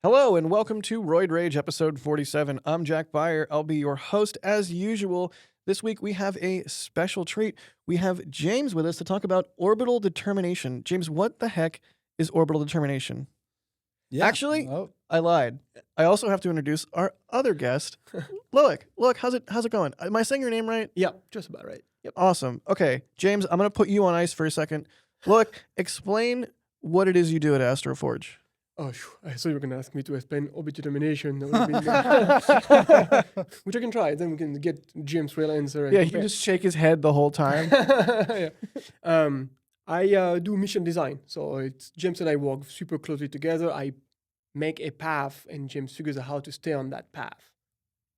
Hello and welcome to Roid Rage episode 47. I'm Jack Beyer. I'll be your host as usual. This week we have a special treat. We have James with us to talk about orbital determination. James, what the heck is orbital determination? Yeah. Actually, I lied. I also have to introduce our other guest, Loic. Look, how's it going? Am I saying your name right? Yeah, just about right. Yep. Awesome. Okay, James, I'm going to put you on ice for a second. Look, explain what it is you do at AstroForge. Oh, I thought you were going to ask me to explain orbit determination, which I can try. Then we can get James' real answer. Yeah, he just shake his head the whole time. Yeah. I do mission design. So it's James and I work super closely together. I make a path, and James figures out how to stay on that path.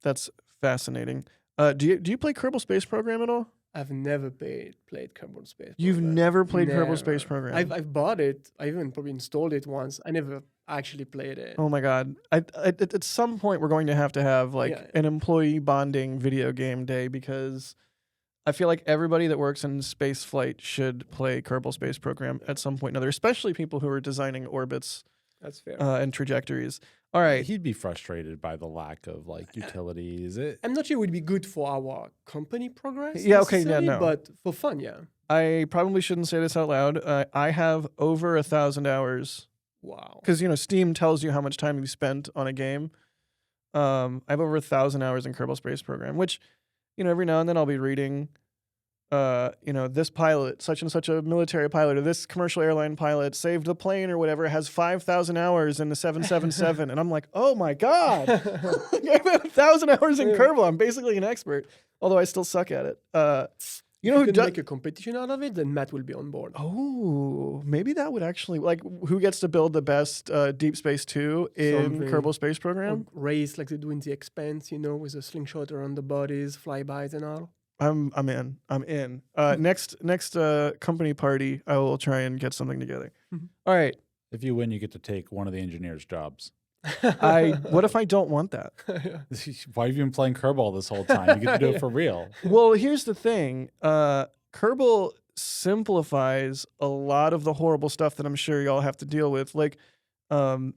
That's fascinating. Do you play Kerbal Space Program at all? I've never played Kerbal Space You've Program. never played Kerbal Never. Space Program? I've bought it. I even probably installed it once. I never actually played it. Oh my god! At some point we're going to have like an employee bonding video game day because I feel like everybody that works in space flight should play Kerbal Space Program at some point or another, especially people who are designing orbits. That's fair. And trajectories. All right. He'd be frustrated by the lack of like utilities. I'm not sure it would be good for our company progress. Yeah, okay, yeah, necessarily, no. But for fun, yeah. I probably shouldn't say this out loud. I have over 1,000 hours Wow. because Steam tells you how much time you've spent on a game. I have over 1,000 hours in Kerbal Space Program, which every now and then I'll be reading. This pilot, such and such a military pilot, or this commercial airline pilot saved the plane or whatever, has 5,000 hours in the 777. And I'm like, oh my God, I have 1,000 hours in Kerbal. I'm basically an expert, although I still suck at it. You know who can make a competition out of it, then Matt will be on board. Oh, maybe that would actually, who gets to build the best Deep Space 2 in Kerbal Space Program? Or race like they do in The Expanse, with a slingshot around the bodies, flybys and all. I'm in. Next company party, I will try and get something together. All right. If you win, you get to take one of the engineers' jobs. What if I don't want that? Why have you been playing Kerbal this whole time? You get to do it for real. Well, here's the thing. Kerbal simplifies a lot of the horrible stuff that I'm sure y'all have to deal with. Like, the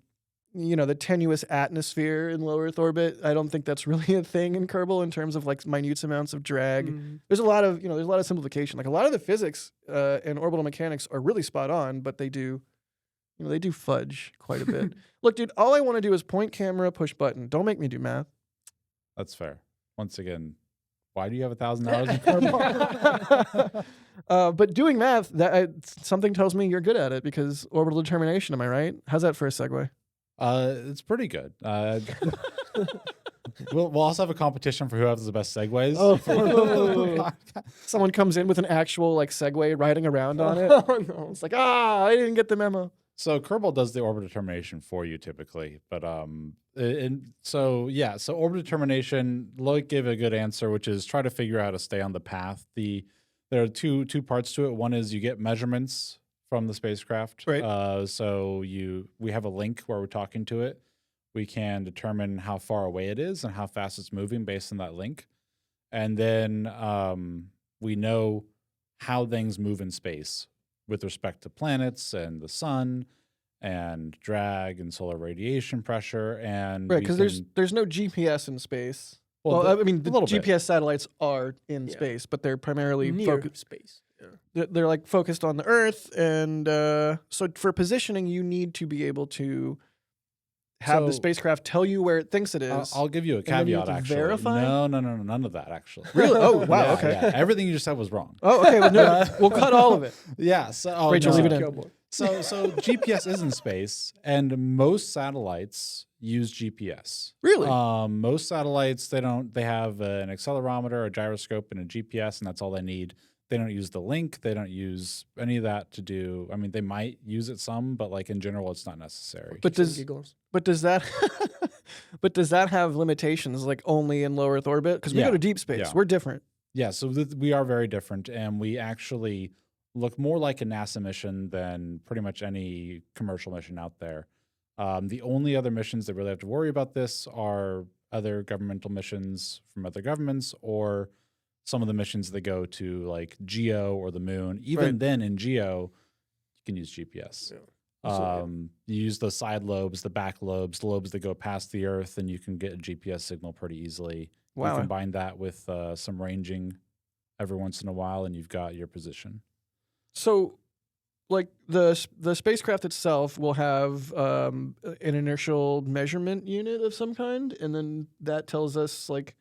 tenuous atmosphere in low Earth orbit. I don't think that's really a thing in Kerbal in terms of like minute amounts of drag. There's a lot of simplification. Like a lot of the physics and orbital mechanics are really spot on, but they do fudge quite a bit. Look, dude, all I want to do is point camera, push button. Don't make me do math. That's fair. Once again, why do you have 1,000 hours in Kerbal? But doing math, something tells me you're good at it because orbital determination. Am I right? How's that for a segue? It's pretty good. We'll also have a competition for who has the best segues. Oh, someone comes in with an actual Segway riding around on it. Oh, no. It's like, I didn't get the memo. So Kerbal does the orbit determination for you typically, but so orbit determination, Loic gave a good answer, which is try to figure out how to stay on the path. There are two parts to it. One is you get measurements from the spacecraft. Right. So we have a link where we're talking to it. We can determine how far away it is and how fast it's moving based on that link. And then we know how things move in space with respect to planets and the sun and drag and solar radiation pressure. And right, because there's no GPS in space. The GPS satellites are in space, but they're primarily near space. Yeah. They're like focused on the Earth, and so for positioning, you need to be able to have the spacecraft tell you where it thinks it is. I'll give you a caveat. Actually, verify? No, none of that. Actually, really? Oh, wow. Yeah, okay. Yeah. Everything you just said was wrong. Oh, okay. Well, we'll cut all of it. Yeah. So Rachel, leave it in. So GPS is in space, and most satellites use GPS. Really? Most satellites they have an accelerometer, a gyroscope, and a GPS, and that's all they need. They don't use the link. They don't use any of that to do. I mean, they might use it some, but in general, it's not necessary. But does that have limitations? Like only in low Earth orbit? Because we go to deep space. Yeah. We're different. Yeah. So we are very different, and we actually look more like a NASA mission than pretty much any commercial mission out there. The only other missions that really have to worry about this are other governmental missions from other governments or some of the missions that go to like GEO or the moon. Even then in GEO, you can use GPS. You use the side lobes, the back lobes, lobes that go past the Earth, and you can get a GPS signal pretty easily. Wow. You combine that with some ranging every once in a while, and you've got your position. So, like the spacecraft itself will have an inertial measurement unit of some kind, and then that tells us like,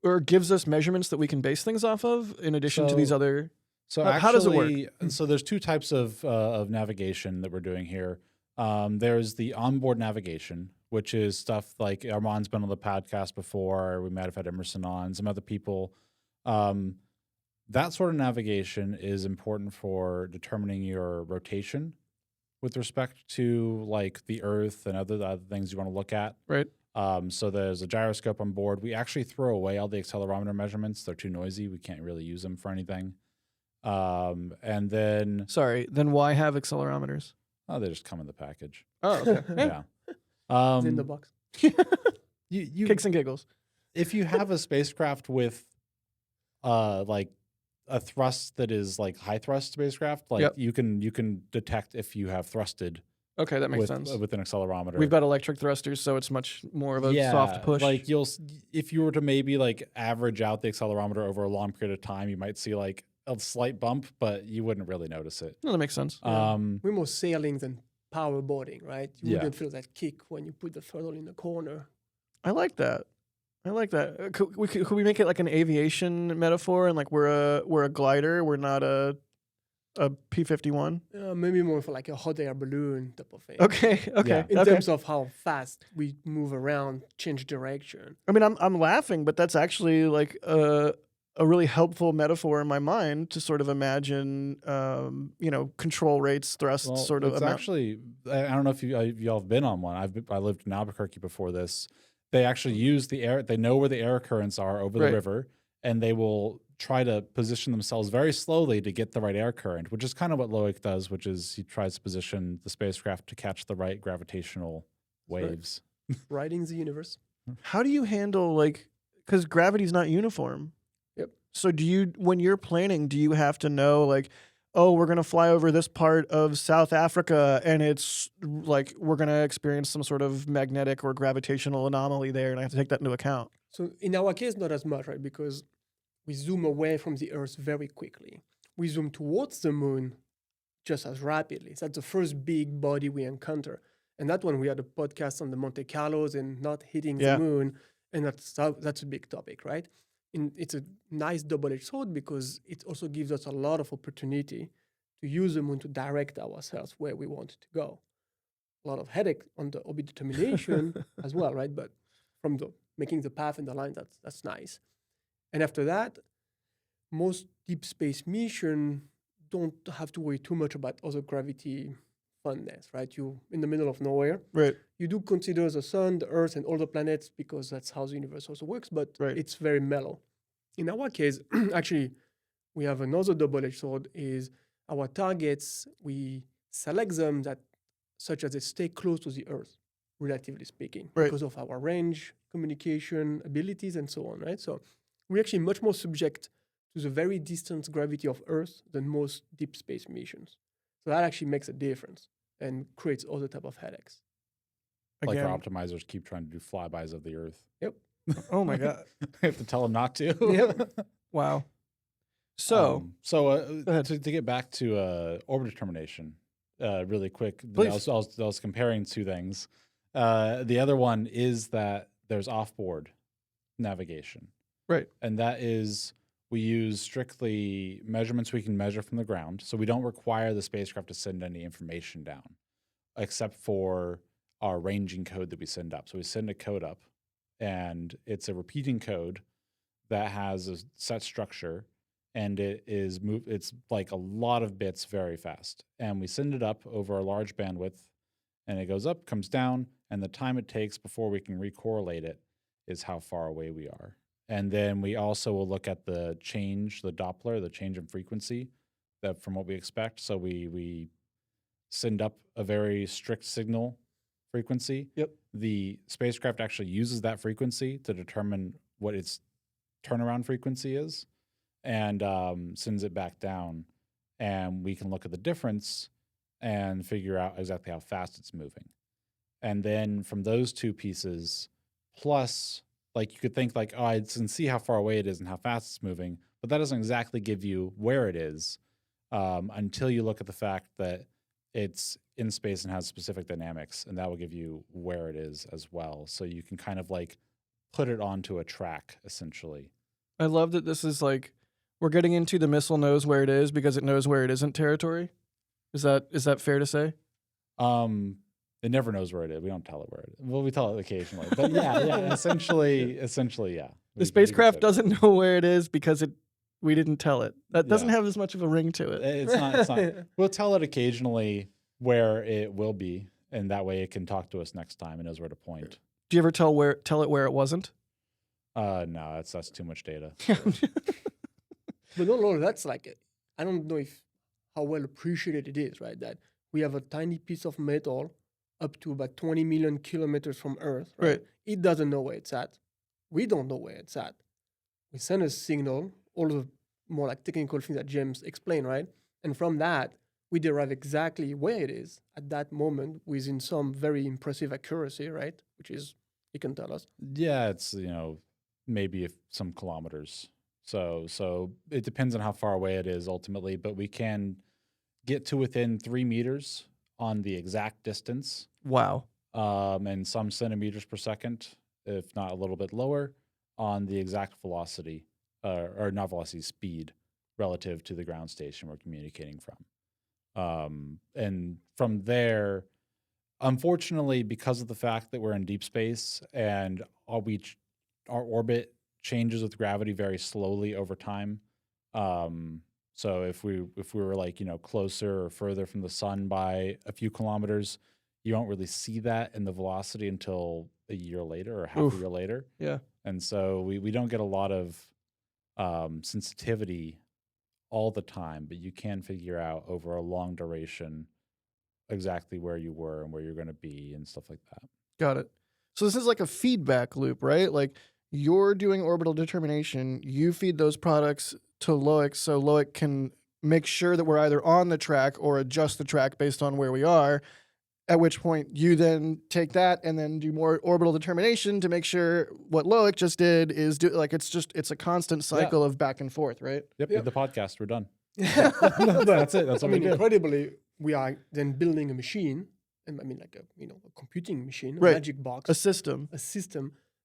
or gives us measurements that we can base things off of, in addition to these other. So how does it work? So there's two types of navigation that we're doing here. There's the onboard navigation, which is stuff like Armand's been on the podcast before. We might have had Emerson on, some other people. That sort of navigation is important for determining your rotation with respect to like the Earth and other things you want to look at. Right. So there's a gyroscope on board. We actually throw away all the accelerometer measurements. They're too noisy. We can't really use them for anything. And then Then why have accelerometers? they just come in the package. Oh, okay. Yeah. It's in the box. You Kicks and giggles. if you have a spacecraft with like a thrust that is like high thrust spacecraft, like Yep. you can detect if you have thrusted Okay, that makes with sense. with an accelerometer. We've got electric thrusters, so it's much more of a soft push. Like if you were to maybe like average out the accelerometer over a long period of time, you might see like a slight bump, but you wouldn't really notice it. No, that makes sense. We're more sailing than power boarding, right? You Yeah. wouldn't feel that kick when you put the throttle in the corner. I like that. Could we make it like an aviation metaphor, and like we're a glider, we're not a P-51? Maybe more for like a hot air balloon type of thing. Okay. Yeah. In terms of how fast we move around, change direction. I mean, I'm laughing, but that's actually like a really helpful metaphor in my mind to sort of imagine, control rates, thrust, Well, sort of it's amount. actually, I don't know if y'all have been on one. I lived in Albuquerque before this. They actually use the air. They know where the air currents are over the Right. river, and they will try to position themselves very slowly to get the right air current, which is kind of what Loic does, which is he tries to position the spacecraft to catch the right gravitational right. waves. Riding the universe. How do you handle because gravity's not uniform? Yep. So when you're planning, do you have to know like, oh, we're gonna fly over this part of South Africa, and it's like we're gonna experience some sort of magnetic or gravitational anomaly there, and I have to take that into account? So in our case, not as much, right? Because we zoom away from the Earth very quickly. We zoom towards the moon just as rapidly. So that's the first big body we encounter. And that one, we had a podcast on the Monte Carlos and not hitting Yeah. the moon. And that's a big topic, right? And it's a nice double-edged sword because it also gives us a lot of opportunity to use the moon to direct ourselves where we want to go. A lot of headache on the orbit determination as well, right? But from the making the path and the line, that's nice. And after that, most deep space mission don't have to worry too much about other gravity funness, right? You're in the middle of nowhere. Right. You do consider the sun, the Earth, and all the planets because that's how the universe also works, but Right. it's very mellow. In our case, actually, we have another double-edged sword is our targets, we select them such as they stay close to the Earth, relatively speaking, Right. because of our range, communication, abilities, and so on, right? So we're actually much more subject to the very distant gravity of Earth than most deep space missions. So that actually makes a difference and creates other type of headaches. Like Again. our optimizers keep trying to do flybys of the Earth. Yep. Oh my god. I have to tell them not to. Yep. Wow. So To get back to orbit determination, really quick. Please. I was comparing two things. The other one is that there's offboard navigation, right. and that is we use strictly measurements we can measure from the ground, so we don't require the spacecraft to send any information down, except for our ranging code that we send up. So we send a code up, and it's a repeating code that has a set structure. And it's like a lot of bits very fast. And we send it up over a large bandwidth, and it goes up, comes down, and the time it takes before we can recorrelate it is how far away we are. And then we also will look at the change, the Doppler, the change in frequency that from what we expect. So we send up a very strict signal frequency. Yep. The spacecraft actually uses that frequency to determine what its turnaround frequency is, and sends it back down, and we can look at the difference and figure out exactly how fast it's moving. And then from those two pieces, plus, like you could think like, oh, I can see how far away it is and how fast it's moving, but that doesn't exactly give you where it is until you look at the fact that it's in space and has specific dynamics, and that will give you where it is as well. So you can kind of like put it onto a track, essentially. I love that this is like, we're getting into the missile knows where it is because it knows where it isn't territory. Is that fair to say? It never knows where it is. We don't tell it where it is. Well, we tell it occasionally, but yeah, essentially, yeah. The spacecraft doesn't know where it is because we didn't tell it. That doesn't have as much of a ring to it. It's not. We'll tell it occasionally where it will be, and that way it can talk to us next time and knows where to point. Do you ever tell it where it wasn't? No, that's too much data. But no, that's like, I don't know how well appreciated it is, right? That we have a tiny piece of metal up to about 20 million kilometers from Earth, right? It doesn't know where it's at. We don't know where it's at. We send a signal, all the more like technical things that James explained, right? And from that, we derive exactly where it is at that moment within some very impressive accuracy, right? Which is, he can tell us. Yeah, it's, maybe some kilometers. So it depends on how far away it is ultimately, but we can get to within 3 meters on the exact distance. Wow. And some centimeters per second, if not a little bit lower, on the exact velocity, or not velocity, speed relative to the ground station we're communicating from. And from there, unfortunately, because of the fact that we're in deep space and our orbit changes with gravity very slowly over time. So if we were like, closer or further from the sun by a few kilometers, you won't really see that in the velocity until a year later or half a year later. Yeah. And so we don't get a lot of sensitivity all the time, but you can figure out over a long duration exactly where you were and where you're going to be and stuff like that. Got it. So this is like a feedback loop, right? Like you're doing orbital determination, you feed those products to Loic so Loic can make sure that we're either on the track or adjust the track based on where we are, at which point you then take that and then do more orbital determination to make sure what Loic just did is it's a constant cycle of back and forth, right? Yep. The podcast, we're done. That's it. That's what we do. Incredibly, we are then building a machine, and I mean like a computing machine, a magic box, a system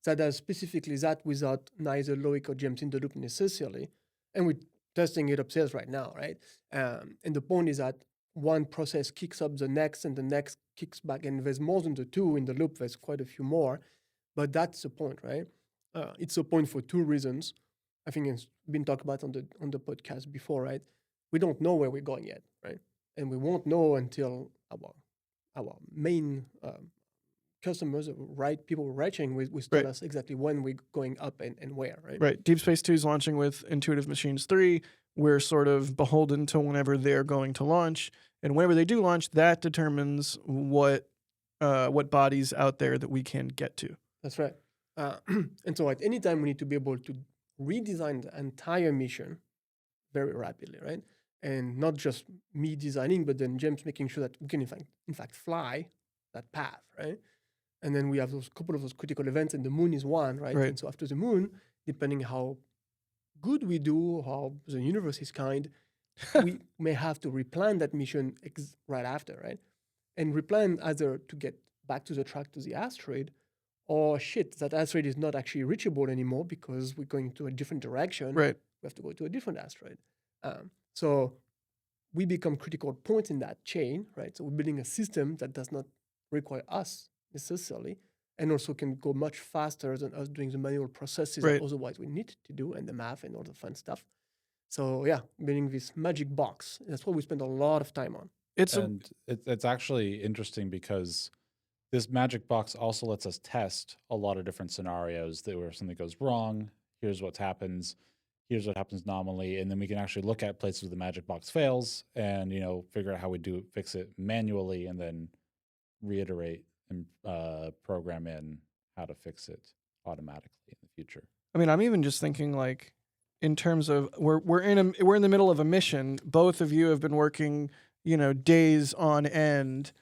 that does specifically that without neither Loic or James in the loop necessarily, and we're testing it upstairs right now, right? And the point is that one process kicks up the next, and the next kicks back, and there's more than the two in the loop. There's quite a few more, but that's the point, right? It's a point for two reasons. I think it's been talked about on the podcast before, right? We don't know where we're going yet, right? And we won't know until our main customers, people writing, will tell us exactly when we're going up and where, right? Right. Deep Space 2 is launching with Intuitive Machines 3. We're sort of beholden to whenever they're going to launch. And whenever they do launch, that determines what bodies out there that we can get to. That's right. And so at any time, we need to be able to redesign the entire mission very rapidly, right? And not just me designing, but then James making sure that we can in fact fly that path, right? And then we have those couple of those critical events, and the moon is one, right? And so after the moon, depending how good we do, how the universe is kind, we may have to replan that mission right after, right? And replan either to get back to the track to the asteroid, or that asteroid is not actually reachable anymore because we're going to a different direction. Right. We have to go to a different asteroid. So we become critical points in that chain, right? So we're building a system that does not require us necessarily, and also can go much faster than us doing the manual processes that otherwise we need to do, and the math and all the fun stuff. So yeah, building this magic box. That's what we spend a lot of time on. It's actually interesting because this magic box also lets us test a lot of different scenarios where something goes wrong. Here's what happens. Here's what happens nominally, and then we can actually look at places where the magic box fails and figure out how we fix it manually, and then reiterate and program in how to fix it automatically in the future. I mean, I'm even just thinking like in terms of we're in the middle of a mission. Both of you have been working days on end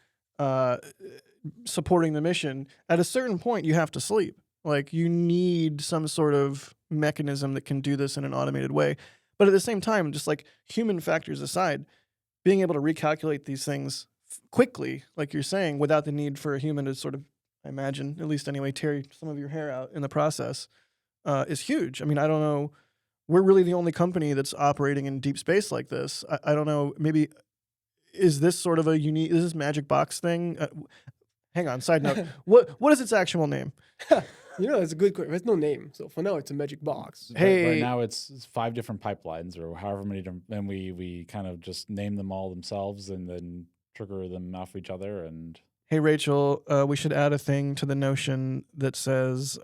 supporting the mission, at a certain point you have to sleep. Like, you need some sort of mechanism that can do this in an automated way. But at the same time, just like human factors aside, being able to recalculate these things quickly, like you're saying, without the need for a human to sort of, I imagine, at least anyway, tear some of your hair out in the process, is huge. I mean, I don't know. We're really the only company that's operating in deep space like this. I don't know. Maybe is this sort of is this magic box thing? Hang on. Side note. What is its actual name? It's a good question. There's no name, so for now it's a magic box. Hey. Right now it's 5 different pipelines or however many, and we kind of just name them all themselves and then trigger them off each other. And hey, Rachel, we should add a thing to the Notion that says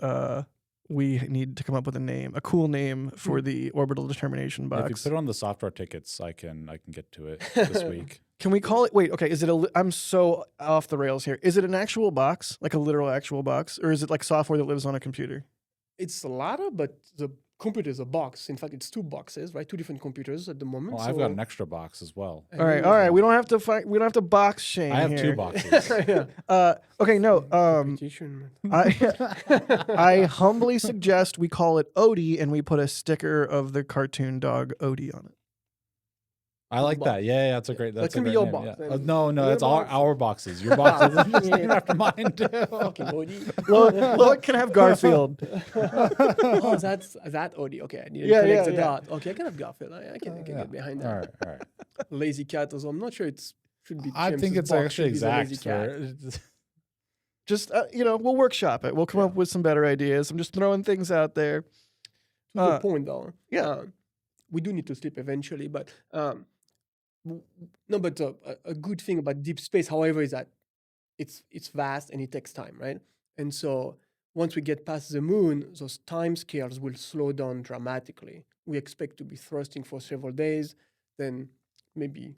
we need to come up with a cool name for the orbital determination box. if you put it on the software tickets, I can get to it this week. Can we call it? Wait, okay. Is it I'm so off the rails here. Is it an actual box, like a literal actual box, or is it like software that lives on a computer? It's the latter, but the computer is a box. In fact, it's 2 boxes, right? 2 different computers at the moment. Well, I've got an extra box as well. All right. We don't have to fight. We don't have to box shame. I have here. 2 boxes. Okay, no. Competition. I humbly suggest we call it Odie, and we put a sticker of the cartoon dog Odie on it. I like that. Yeah, that's a great. That's That can a be great your name, box. yeah. Then. No, Your it's box. our boxes. Your boxes. You're just named after mine too. Fucking Odie. Loic can have Garfield. Oh, that's that Odie. Okay, I need to connect the dot. Okay, I can have Garfield. I can get behind that. All right. Lazy cat as well. I'm not sure it should be. I think James's it's box actually should be the lazy exact. cat. Just we'll workshop it. We'll come up with some better ideas. I'm just throwing things out there. To the point, though. Yeah. We do need to sleep eventually, but no. But a good thing about deep space, however, is that it's vast and it takes time, right? And so once we get past the moon, those time scales will slow down dramatically. We expect to be thrusting for several days, then maybe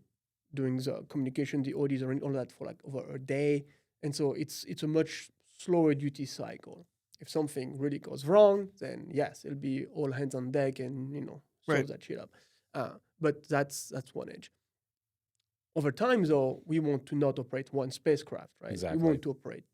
doing the communication, the ODs, and all that for like over a day. And so it's a much slower duty cycle. If something really goes wrong, then yes, it'll be all hands on deck and solve that shit up. But that's one edge. Over time, though, we want to not operate one spacecraft, right? Exactly. We want to operate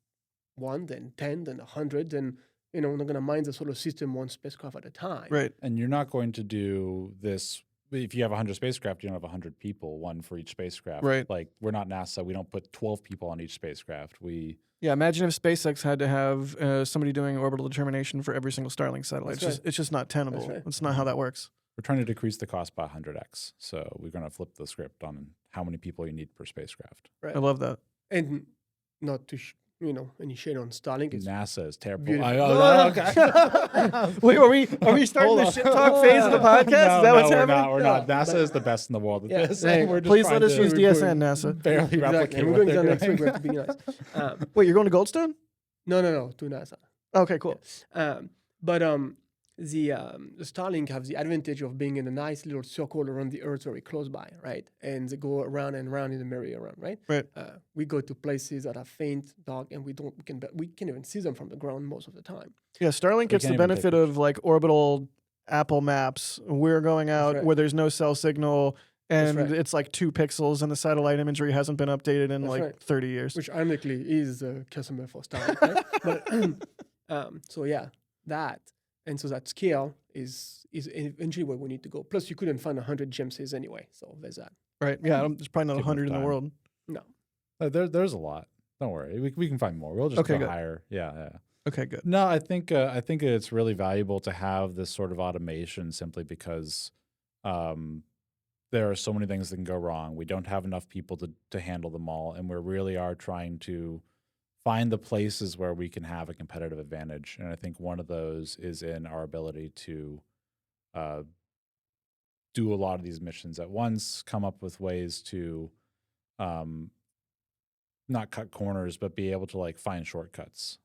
1, then 10, then 100, then we're not going to mine the solar system one spacecraft at a time. Right. And you're not going to do this if you have 100 spacecraft. You don't have 100 people, one for each spacecraft. Right. Like, we're not NASA. We don't put 12 people on each spacecraft. Yeah, imagine if SpaceX had to have somebody doing orbital determination for every single Starlink satellite. It's just not tenable. That's right. That's not how that works. We're trying to decrease the cost by 100x. So we're going to flip the script on how many people you need per spacecraft. Right. I love that. And not to, any shade on Starlink. It's NASA is terrible. beautiful. Okay. Wait, are we starting the shit talk phase of the podcast? Is that what's happening? We're not. NASA is the best in the world at this. Hey, We're just please trying let us to use DSN, NASA. barely exactly. replicate And we're what doing they're that next doing. week. We have to be nice. Wait, you're going to Goldstone? No, to NASA. Okay, cool. But the Starlink have the advantage of being in a nice little circle around the Earth very close by, right? And they go around and around in the merry-go-round, right? Right. We go to places that are faint, dark, and we can even see them from the ground most of the time. Yeah, Starlink gets the can't even take benefit of like orbital Apple Maps. We're going out right. where there's no cell signal, and right. it's like 2 pixels, and the satellite imagery hasn't been updated in That's right. 30 years. Which ironically is a customer for Starlink, right? But so yeah, that. And so that scale is eventually where we need to go. Plus, you couldn't find 100 GEMSs anyway, so there's that. Right. Yeah, there's probably not Give 100 in enough the time. world. No. There's a lot. Don't worry. We can find more. We'll just Okay, go good. higher. Yeah. Okay, good. No, I think it's really valuable to have this sort of automation simply because there are so many things that can go wrong. We don't have enough people to handle them all, and we really are trying to find the places where we can have a competitive advantage. And I think one of those is in our ability to do a lot of these missions at once, come up with ways to not cut corners, but be able to like find shortcuts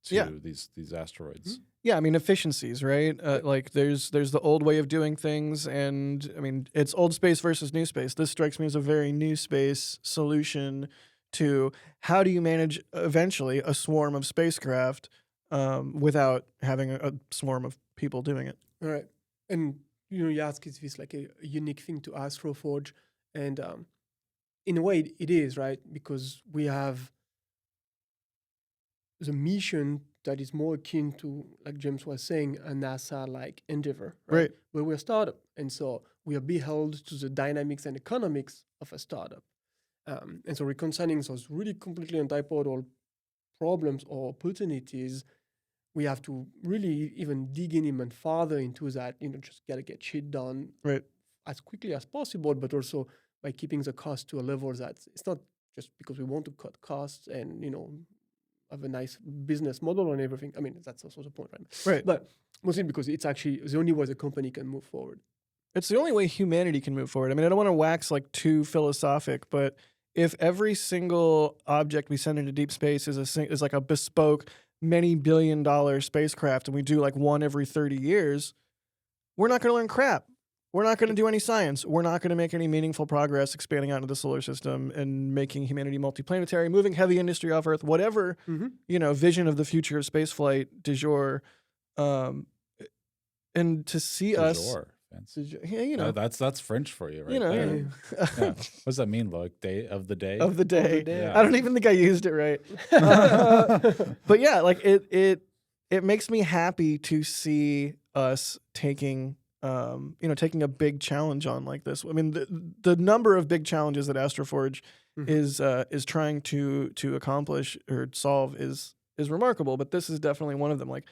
to these asteroids. Yeah, I mean efficiencies, right? Like there's the old way of doing things, and I mean it's old space versus new space. This strikes me as a very new space solution to how do you manage eventually a swarm of spacecraft without having a swarm of people doing it. All right. And, you ask, is this like a unique thing to AstroForge? And in a way, it is, right? Because we have the mission that is more akin to, like James was saying, a NASA-like endeavor, right? Right. But we're a startup, and so we are beheld to the dynamics and economics of a startup. And so reconciling those really completely antipodal problems or opportunities, we have to really even dig in even farther into that, just gotta get shit done Right. as quickly as possible, but also by keeping the cost to a level that it's not just because we want to cut costs and, have a nice business model and everything. I mean, that's also the point, right? Right. But mostly because it's actually the only way the company can move forward. It's the only way humanity can move forward. I mean, I don't want to wax like too philosophic, but if every single object we send into deep space is like a bespoke many billion-dollar spacecraft, and we do like one every 30 years, we're not going to learn crap. We're not going to do any science. We're not going to make any meaningful progress expanding out into the solar system and making humanity multiplanetary, moving heavy industry off Earth, whatever, vision of the future of spaceflight du jour. And to see Du us... jour. Fancy. Yeah, that's French for you, right? You know, there. yeah. Yeah. What does that mean, Loic? Day of the day? Of the day. Yeah. I don't even think I used it right. But yeah, like it makes me happy to see us taking taking a big challenge on like this. I mean, the number of big challenges that AstroForge is trying to accomplish or solve is remarkable, but this is definitely one of them. Like,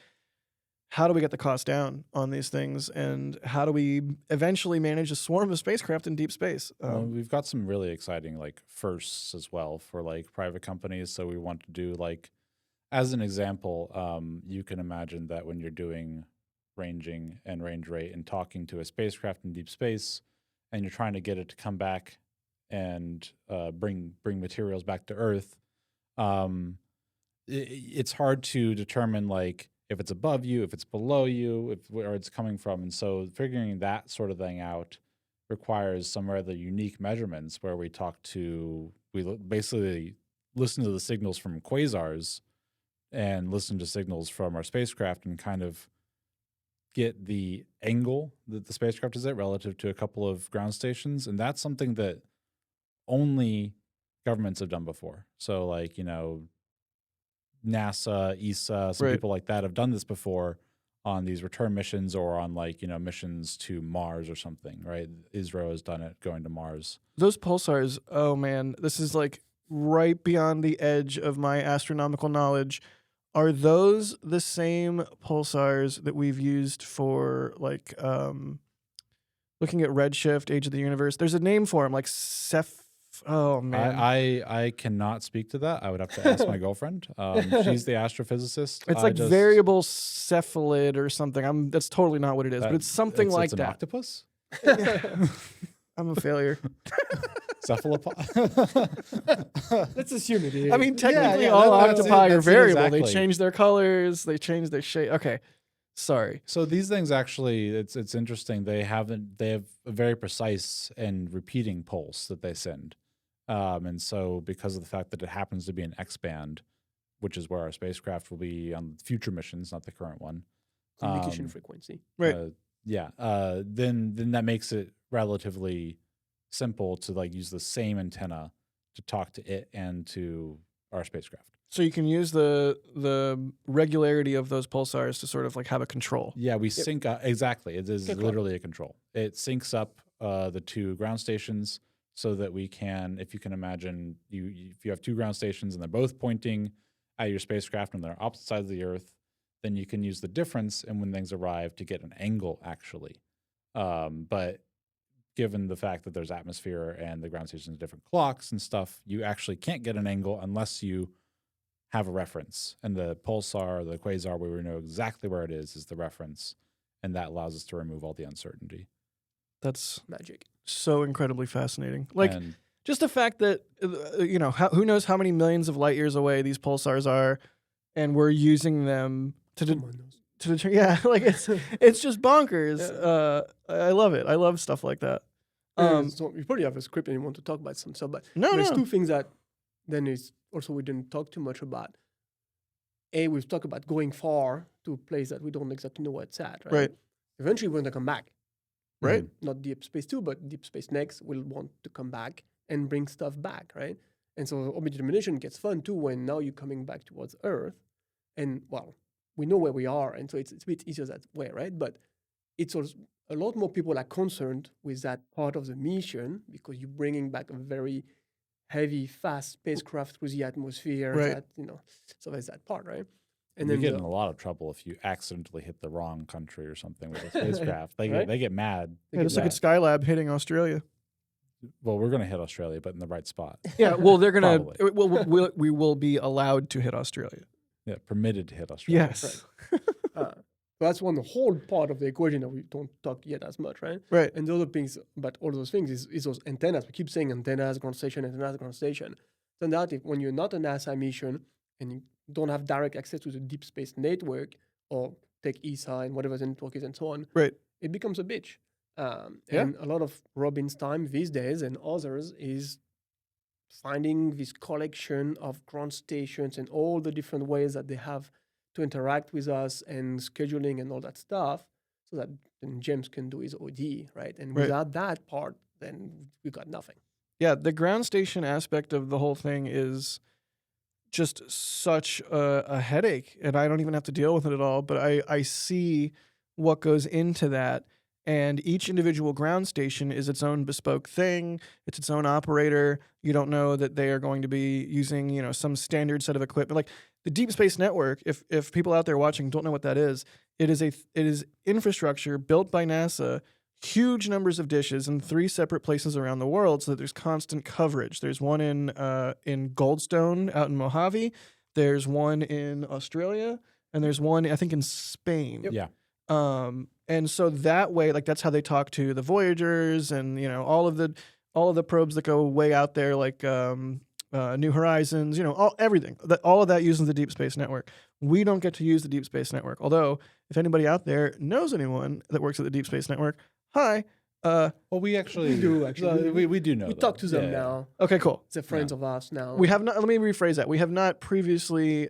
how do we get the cost down on these things, and how do we eventually manage a swarm of spacecraft in deep space? Well, we've got some really exciting like firsts as well for like private companies. So we want to do like, as an example, you can imagine that when you're doing ranging and range rate and talking to a spacecraft in deep space, and you're trying to get it to come back and bring materials back to Earth, it's hard to determine like if it's above you, if it's below you, where it's coming from. And so figuring that sort of thing out requires some rather unique measurements where we basically listen to the signals from quasars and listen to signals from our spacecraft and kind of get the angle that the spacecraft is at relative to a couple of ground stations. And that's something that only governments have done before. So like, NASA, ESA, some people like that have done this before on these return missions or on like, missions to Mars or something, right? Israel has done it going to Mars. Those pulsars, oh man, this is like right beyond the edge of my astronomical knowledge. Are those the same pulsars that we've used for like looking at redshift, age of the universe? There's a name for them, like Oh man, I cannot speak to that. I would have to ask my girlfriend. She's the astrophysicist. It's like variable cephalid or something. That's totally not what it is, but it's something like it's an that. Octopus? I'm a failure. Cephalopod. Let's assume it is. I mean, technically, all octopi are variable. Exactly. They change their colors. They change their shape. Okay. Sorry. So these things actually, it's interesting. They have a very precise and repeating pulse that they send. And so because of the fact that it happens to be an X-band, which is where our spacecraft will be on future missions, not the current one. Communication frequency. Right. Then that makes it relatively simple to like use the same antenna to talk to it and to our spacecraft. So you can use the regularity of those pulsars to sort of like have a control. Yeah, we sync up. Exactly. It is literally a control. It syncs up the two ground stations so that we can, if you can imagine, if you have two ground stations and they're both pointing at your spacecraft and they're opposite sides of the Earth, then you can use the difference and when things arrive to get an angle actually. But given the fact that there's atmosphere and the ground stations have different clocks and stuff, you actually can't get an angle unless you have a reference. And the pulsar, the quasar, where we know exactly where it is the reference. And that allows us to remove all the uncertainty. That's magic. So incredibly fascinating. Like, just the fact that, who knows how many millions of light years away these pulsars are, and we're using them to like it's just bonkers. Yeah. I love it. I love stuff like that. So you probably have a script and you want to talk about some stuff, but there's two things that then is also we didn't talk too much about. We've talked about going far to a place that we don't exactly know where it's at, right? Right. Eventually we're going to come back. Right. Not Deep Space 2, but Deep Space Next will want to come back and bring stuff back, right? And so orbit determination gets fun too when now you're coming back towards Earth, and well, we know where we are, and so it's a bit easier that way, right? But it's also a lot more people are concerned with that part of the mission because you're bringing back a very heavy, fast spacecraft through the atmosphere. Right. That so there's that part, right? And you get in a lot of trouble if you accidentally hit the wrong country or something with a spacecraft. They get mad. Yeah, just like at Skylab hitting Australia. Well, we're going to hit Australia, but in the right spot. Yeah, well, they're gonna. Probably. We will be allowed to hit Australia. Yeah, permitted to hit Australia. Yes. That's one whole part of the equation that we don't talk yet as much, right? Right. And the other things about all those things is those antennas. We keep saying antennas, ground station, antennas, ground station. Turns out when you're not a NASA mission and you don't have direct access to the deep space network, or take ESA and whatever the network is and so on, Right. it becomes a bitch. And a lot of Robin's time these days and others is finding this collection of ground stations and all the different ways that they have to interact with us and scheduling and all that stuff, so that then James can do his OD, right? And without that part, then we got nothing. Yeah, the ground station aspect of the whole thing is just such a headache, and I don't even have to deal with it at all, but I see what goes into that. And each individual ground station is its own bespoke thing. It's its own operator. You don't know that they are going to be using, some standard set of equipment. Like the Deep Space Network, if people out there watching don't know what that is, it is infrastructure built by NASA, huge numbers of dishes in 3 separate places around the world, so that there's constant coverage. There's one in Goldstone out in Mojave. There's one in Australia, and there's one I think in Spain. Yep. Yeah. And so that way, like that's how they talk to the Voyagers and all of the probes that go way out there, like New Horizons, everything. All of that using the Deep Space Network. We don't get to use the Deep Space Network. Although, if anybody out there knows anyone that works at the Deep Space Network, hi. Well, we actually do. We do know. We talk to them now. Okay, cool. They're friends of ours now. We have not. Let me rephrase that. We have not previously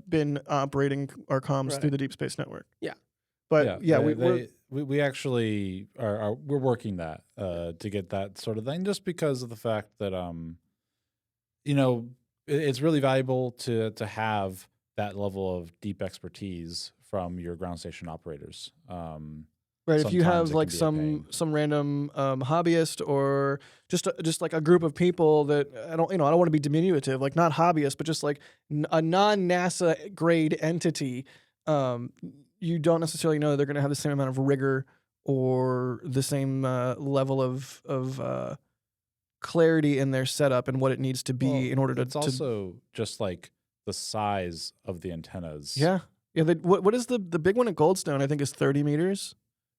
been operating our comms through the Deep Space Network. Yeah. But we actually we're working that to get that sort of thing, just because of the fact that it's really valuable to have that level of deep expertise from your ground station operators. Right, if you have like some random hobbyist or just like a group of people that I don't want to be diminutive, like not hobbyist, but just like a non-NASA grade entity. You don't necessarily know that they're going to have the same amount of rigor or the same level of clarity in their setup and what it needs to be in order to. It's also just like the size of the antennas. Yeah. What is the big one at Goldstone? I think is 30 meters.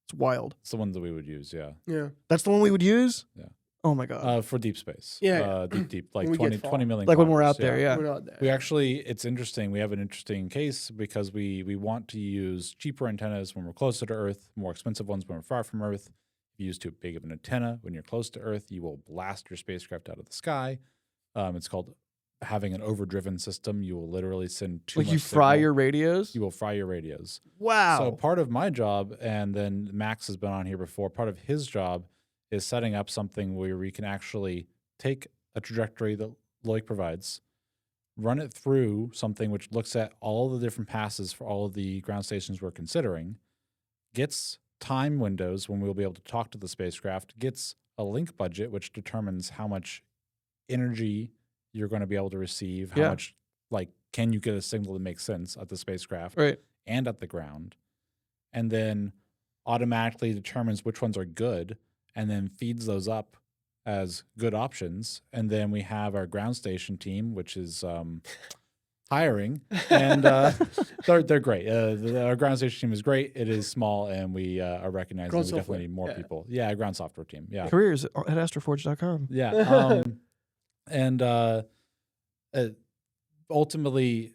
It's wild. It's the one that we would use. Yeah. Yeah. That's the one we would use. Yeah. Oh my god. For deep space. Yeah. Deep, like 20 million. Like when we're out there. Yeah. We're out there. We actually, it's interesting. We have an interesting case because we want to use cheaper antennas when we're closer to Earth, more expensive ones when we're far from Earth. If you use too big of an antenna when you're close to Earth, you will blast your spacecraft out of the sky. It's called having an overdriven system. You will literally send too much you fry signal. your radios? You will fry your radios. Wow. So part of my job, and then Max has been on here before, part of his job is setting up something where we can actually take a trajectory that Loic provides, run it through something which looks at all the different passes for all of the ground stations we're considering, gets time windows when we'll be able to talk to the spacecraft, gets a link budget, which determines how much energy you're going to be able to receive, how much, can you get a signal that makes sense at the spacecraft and at the ground, and then automatically determines which ones are good and then feeds those up as good options. And then we have our ground station team, which is hiring, and they're great. Our ground station team is great. It is small, and we are recognizing we definitely need more people. Yeah, ground software team. Yeah, careers at astroforge.com. Yeah, and ultimately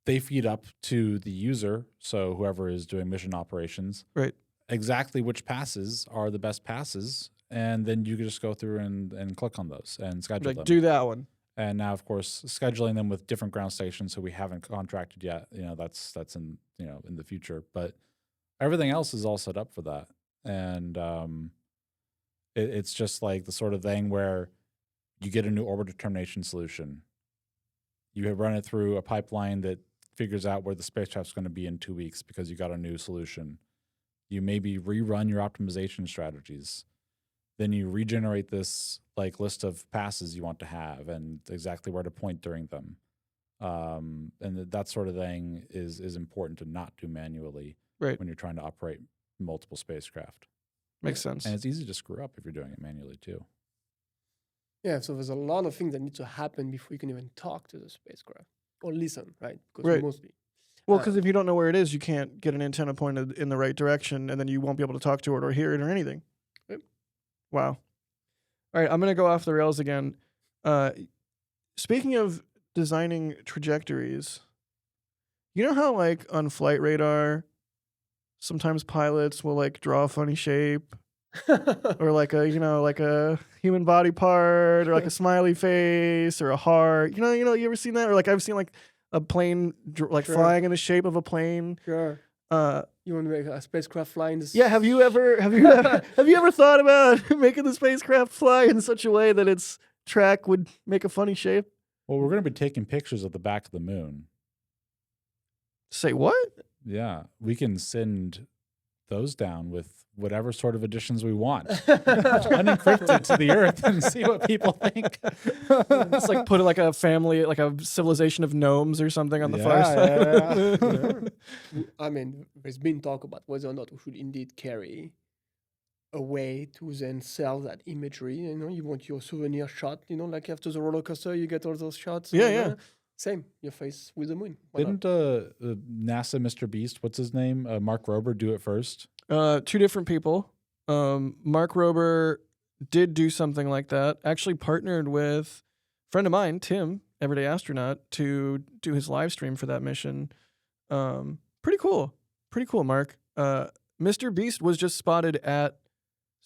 they feed up to the user, so whoever is doing mission operations, exactly which passes are the best passes, and then you can just go through and click on those and schedule them. Do that one. And now, of course, scheduling them with different ground stations, so we haven't contracted yet. That's in in the future, but everything else is all set up for that. And it's just like the sort of thing where you get a new orbital determination solution. You run it through a pipeline that figures out where the spacecraft's going to be in 2 weeks because you got a new solution. You maybe rerun your optimization strategies. Then you regenerate this like list of passes you want to have and exactly where to point during them. And that sort of thing is important to not do manually Right. when you're trying to operate multiple spacecraft. Makes sense. And it's easy to screw up if you're doing it manually too. Yeah, so there's a lot of things that need to happen before you can even talk to the spacecraft or listen, right? Because Right. mostly. Well, because if you don't know where it is, you can't get an antenna pointed in the right direction, and then you won't be able to talk to it or hear it or anything. Yep. Wow. All right, I'm going to go off the rails again. Speaking of designing trajectories, you know how, like, on flight radar, sometimes pilots will, like, draw a funny shape or, like, a human body part or, like, a smiley face or a heart. You you ever seen that? Or, like, I've seen, like, a plane, Sure. flying in the shape of a plane. Sure. Uh, You want to make a spacecraft fly in the Yeah, have you ever thought about making the spacecraft fly in such a way that its track would make a funny shape? Well, we're going to be taking pictures of the back of the moon. Say what? Yeah, we can send those down with whatever sort of additions we want, unencrypted to the Earth, and see what people think. It's like put like a family, like a civilization of gnomes or something on the far side. Yeah. I mean, there's been talk about whether or not we should indeed carry a way to then sell that imagery. You want your souvenir shot, like after the roller coaster, you get all those shots. Yeah, yeah. Same, your face with the moon. Why not? Didn't NASA Mr. Beast, what's his name, Mark Rober, do it first? Two different people. Mark Rober did do something like that. Actually partnered with a friend of mine, Tim, Everyday Astronaut, to do his live stream for that mission. Pretty cool, Mark. Mr. Beast was just spotted at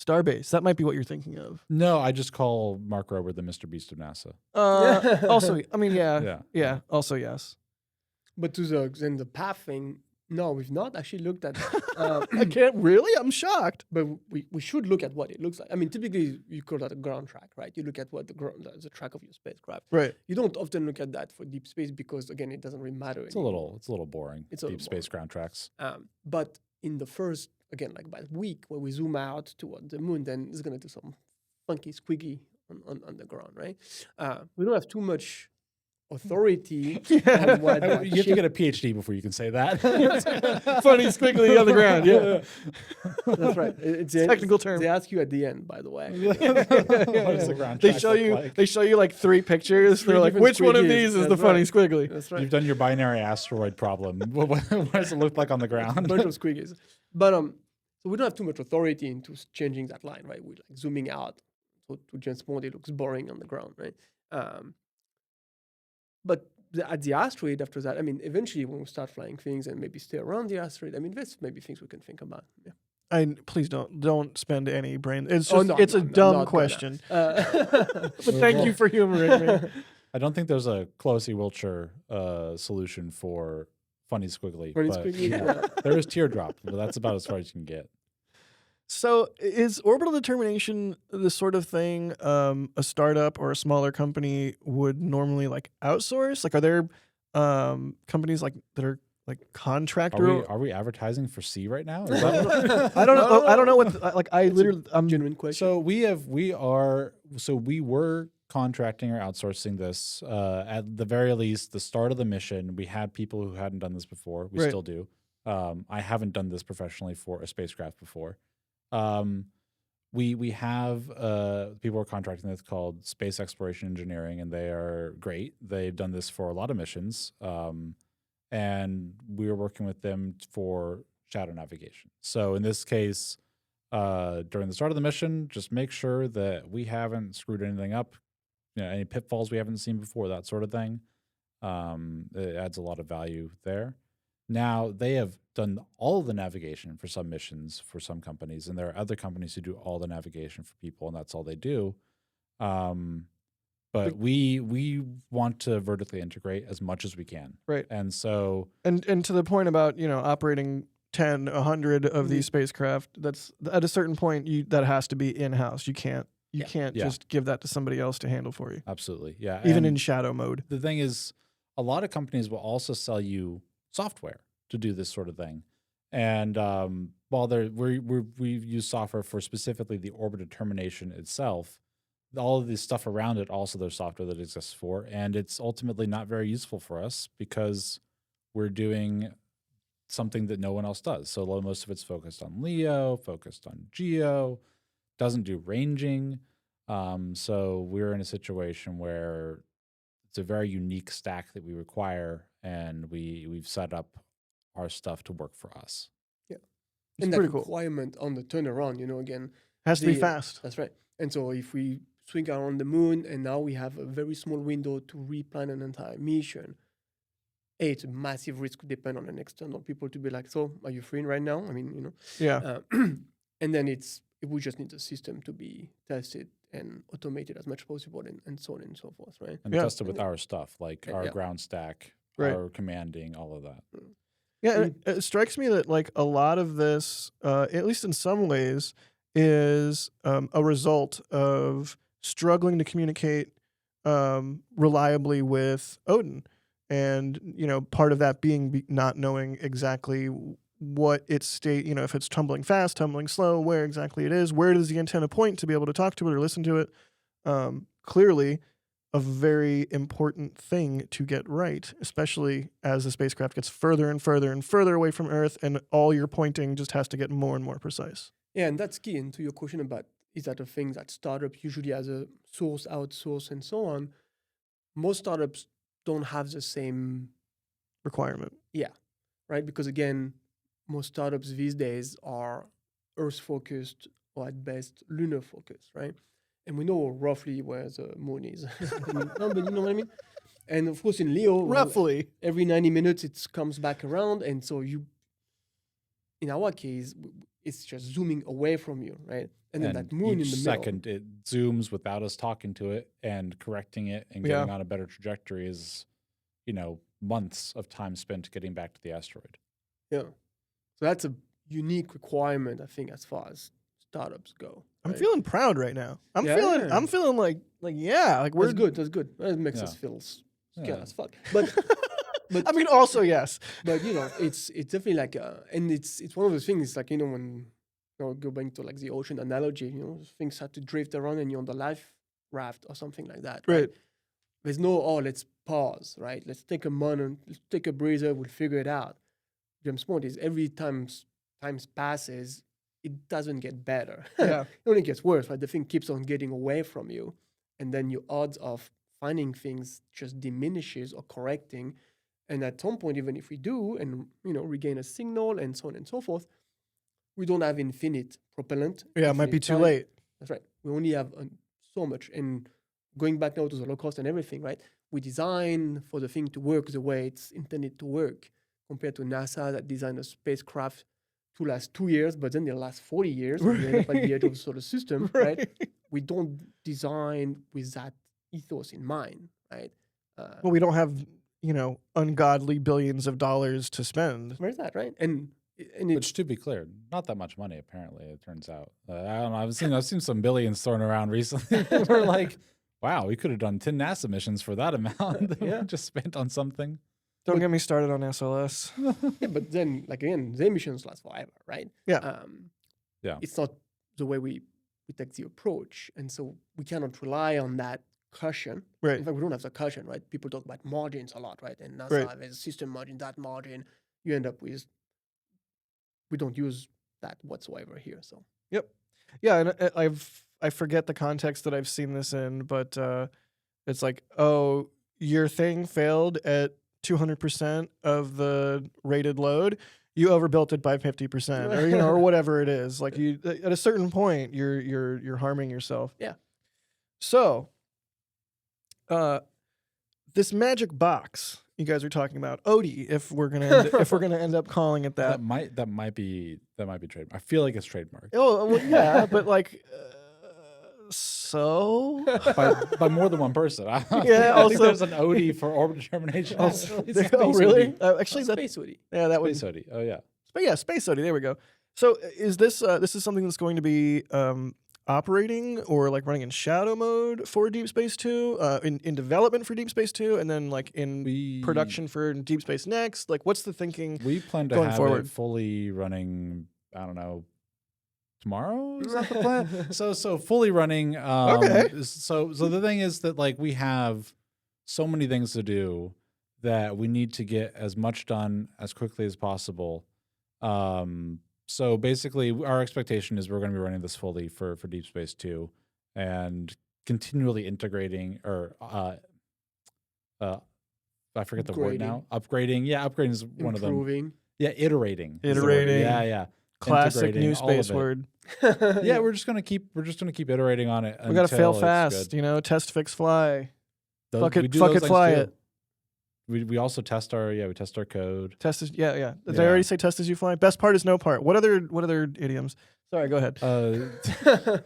Starbase. That might be what you're thinking of. No, I just call Mark Rober the Mr. Beast of NASA. Also, I mean, yeah. Also, yes. But to the path thing, no, we've not actually looked at that. I can't really. I'm shocked. But we should look at what it looks like. I mean, typically you call that a ground track, right? You look at what the track of your spacecraft. Right. You don't often look at that for deep space because again, it doesn't really matter. It's a little boring. It's a deep little space ground tracks. But in the first, again, like about a week, where we zoom out toward the moon, then it's gonna do some funky squiggy on the ground, right? We don't have too much authority on what You have to get a PhD before you can say that. Funny squiggly on the ground. Yeah. That's right. It's a technical term. They ask you at the end, by the way. What does the ground They track show look you. like? They show you like 3 pictures. Three They're like, different which one of squiggies. these is the That's funny right. squiggly? That's right. You've done your binary asteroid problem. What does it look like on the A ground? bunch of squiggies. But so we don't have too much authority into changing that line, right? We're like zooming out. So to James Bond, it looks boring on the ground, right? But at the asteroid after that, I mean, eventually when we start flying things and maybe stay around the asteroid, I mean, there's maybe things we can think about. Yeah. Please don't spend any brain. It's Oh, just no, it's no, a I'm dumb not question. But But thank you for humoring me. I don't think there's a Closey Wiltshire solution for funny squiggly. Funny but squiggly, yeah. there is teardrop, but that's about as far as you can get. So is orbital determination the sort of thing a startup or a smaller company would normally like outsource? Like, are there companies like that are like contractor? Are we advertising for C right now? Is that what- I don't know. I don't know what like I literally. I'm Genuine question. So we were contracting or outsourcing this at the very least. The start of the mission, we had people who hadn't done this before. We Right. still do. I haven't done this professionally for a spacecraft before. We have people we're contracting that's called Space Exploration Engineering, and they are great. They've done this for a lot of missions, and we were working with them for shadow navigation. So in this case, during the start of the mission, just make sure that we haven't screwed anything up, any pitfalls we haven't seen before, that sort of thing. It adds a lot of value there. Now, they have done all of the navigation for some missions for some companies, and there are other companies who do all the navigation for people, and that's all they do. But we want to vertically integrate as much as we can. Right. And so and to the point about operating 10, 100 of these spacecraft. That's at a certain point that has to be in house. You can't You Yeah. can't Yeah. just give that to somebody else to handle for you, Absolutely. Yeah. even And in shadow mode. the thing is, a lot of companies will also sell you software to do this sort of thing. And while we use software for specifically the orbit determination itself, all of this stuff around it also there's software that exists for, and it's ultimately not very useful for us because we're doing something that no one else does. So most of it's focused on LEO, focused on GEO, doesn't do ranging. So we're in a situation where it's a very unique stack that we require, and we've set up our stuff to work for us. Yeah. It's And that pretty cool. requirement on the turnaround, again, Has to be the- fast. That's right. And so if we swing around the moon and now we have a very small window to replan an entire mission, it's a massive risk to depend on an external people to be like, so are you free right now? I mean, Yeah. and then we just need the system to be tested and automated as much as possible and so on and so forth, right? And Yeah. tested with our stuff, like our Yeah. ground stack, Right. our commanding, all of that. Yeah, and it strikes me that like a lot of this, at least in some ways, is a result of struggling to communicate reliably with Odin, and part of that being not knowing exactly what its state, if it's tumbling fast, tumbling slow, where exactly it is, where does the antenna point to be able to talk to it or listen to it. Clearly, a very important thing to get right, especially as the spacecraft gets further and further and further away from Earth, and all your pointing just has to get more and more precise. Yeah, and that's key. And to your question about is that a thing that startup usually as a source, outsource, and so on, most startups don't have the same Requirement. right? Because again, most startups these days are Earth focused or at best lunar focused, right? And we know roughly where the moon is. No, but you know what I mean? And of course, in Leo, Roughly. every 90 minutes it comes back around. And so in our case, it's just zooming away from you, right? And then that moon in each the second it zooms without us talking to it and correcting it and getting Yeah. on a better trajectory is, months of time spent getting back to the asteroid. middle. Yeah. So that's a unique requirement, I think, as far as startups go. I'm right? feeling proud right now. I'm Yeah. feeling like yeah, like we're That's good. That's good. That makes us Yeah. feel scared Yeah. as fuck. But I mean, also yes. but it's definitely like and it's one of those things like when go back to like the ocean analogy, things have to drift around and you're on the life raft or something like that. Right. There's no let's pause, right? Let's take a moment, let's take a breather, we'll figure it out. James' point is every time passes, it doesn't get better. Yeah. It only gets worse, right? The thing keeps on getting away from you, and then your odds of finding things just diminishes or correcting. And at some point, even if we do and regain a signal and so on and so forth, we don't have infinite propellant. Yeah, it might be infinite too time. late. That's right. We only have so much. And going back now to the low cost and everything, right? We design for the thing to work the way it's intended to work, compared to NASA that designed a spacecraft to last 2 years, but then they last 40 years and you end up at the edge of the solar system, right? We don't design with that ethos in mind, right? Well, we don't have ungodly billions of dollars to spend. Where's that, right? And Which, to be clear, not that much money. Apparently, it turns out. I don't know. I've seen some billions thrown around recently. We're like, wow, we could have done 10 NASA missions for that amount that Yeah. we just spent on something. Don't get me started on SLS. yeah, but then like again, the emissions last forever, right? Yeah. Yeah. It's not the way we take the approach, and so we cannot rely on that cushion. Right. In fact, we don't have the cushion, right? People talk about margins a lot, right? And NASA Right. there's a system margin, that margin. You end up with we don't use that whatsoever here. So Yeah, and I forget the context that I've seen this in, but it's like, oh, your thing failed at 200% of the rated load. You overbuilt it by 50%, or or whatever it is. Like you, at a certain point, you're harming yourself. Yeah. So, this magic box you guys are talking about, Odie, if we're gonna end up calling it that. That might be trademark. I feel like it's trademark Oh well, yeah, but like, so by more than one person. I think also- there's an OD for orbit determination. Also, It's oh, Space really? OD. Actually, that Space Woody. yeah, that would. Space OD. Oh yeah. But yeah, Space Odie. There we go. So is this is something that's going to be operating or like running in shadow mode for Deep Space Two, in development for Deep Space Two, and then like in production for Deep Space Next? Like, what's the thinking? We plan to going have forward? it fully running. I don't know. Tomorrow is that the plan? So fully running. Okay. So the thing is that like we have so many things to do that we need to get as much done as quickly as possible. So basically, our expectation is we're going to be running this fully for Deep Space Two, and continually integrating or I forget the word now. Upgrading. Yeah, upgrading is one of them. Improving. Yeah, iterating. is the word. Iterating. Yeah. Classic Integrating new all of space it. word. Yeah, we're just gonna keep iterating on it. We gotta fail until it's fast, good. you know. Test, fix, fly. We do fuck those it, things fly too. it. We also test our code. Test as yeah. Did I Yeah. already say test as you fly? Best part is no part. What other idioms? Sorry, go ahead. Space is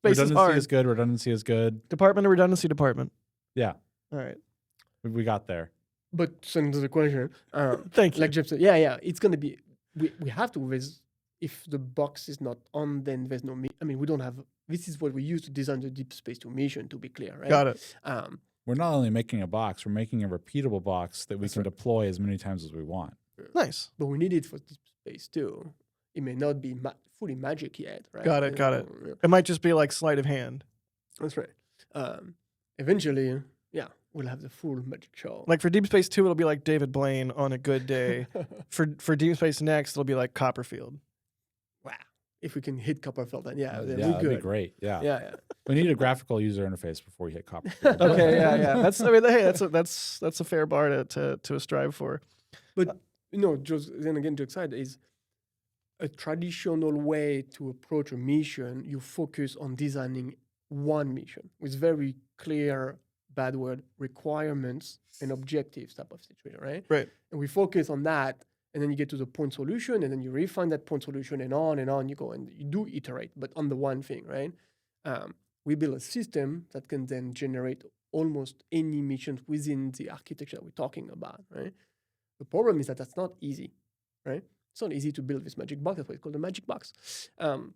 Redundancy hard. is good. Redundancy is good. Department of Redundancy Department. Yeah, All right. we got there. But send the question. Thank you. Like Jeff said, yeah, it's gonna be. We have to. If the box is not on, then there's no. I mean, we don't have. This is what we use to design the Deep Space Two mission. To be clear, right? Got it. We're not only making a box, we're making a repeatable box that we That's can right. deploy as many times as we want. Nice. But we need it for Deep Space Two. It may not be fully magic yet, right? Got it. Yeah. It might just be like sleight of hand. That's right. Eventually, yeah, we'll have the full magic show. Like for Deep Space Two, it'll be like David Blaine on a good day. for Deep Space Next, it'll be like Copperfield. Wow. If we can hit Copperfield, then then we're that'd good. be great. Yeah. Yeah. We need a graphical user interface before we hit copper. Okay, yeah. That's a fair bar to strive for. But just then again, jokes aside, is a traditional way to approach a mission. You focus on designing one mission with very clear, bad word, requirements and objectives type of situation, right? Right. And we focus on that, and then you get to the point solution, and then you refine that point solution, and on you go, and you do iterate, but on the one thing, right? We build a system that can then generate almost any mission within the architecture that we're talking about, right? The problem is that that's not easy, right? It's not easy to build this magic box. That's why it's called the magic box. And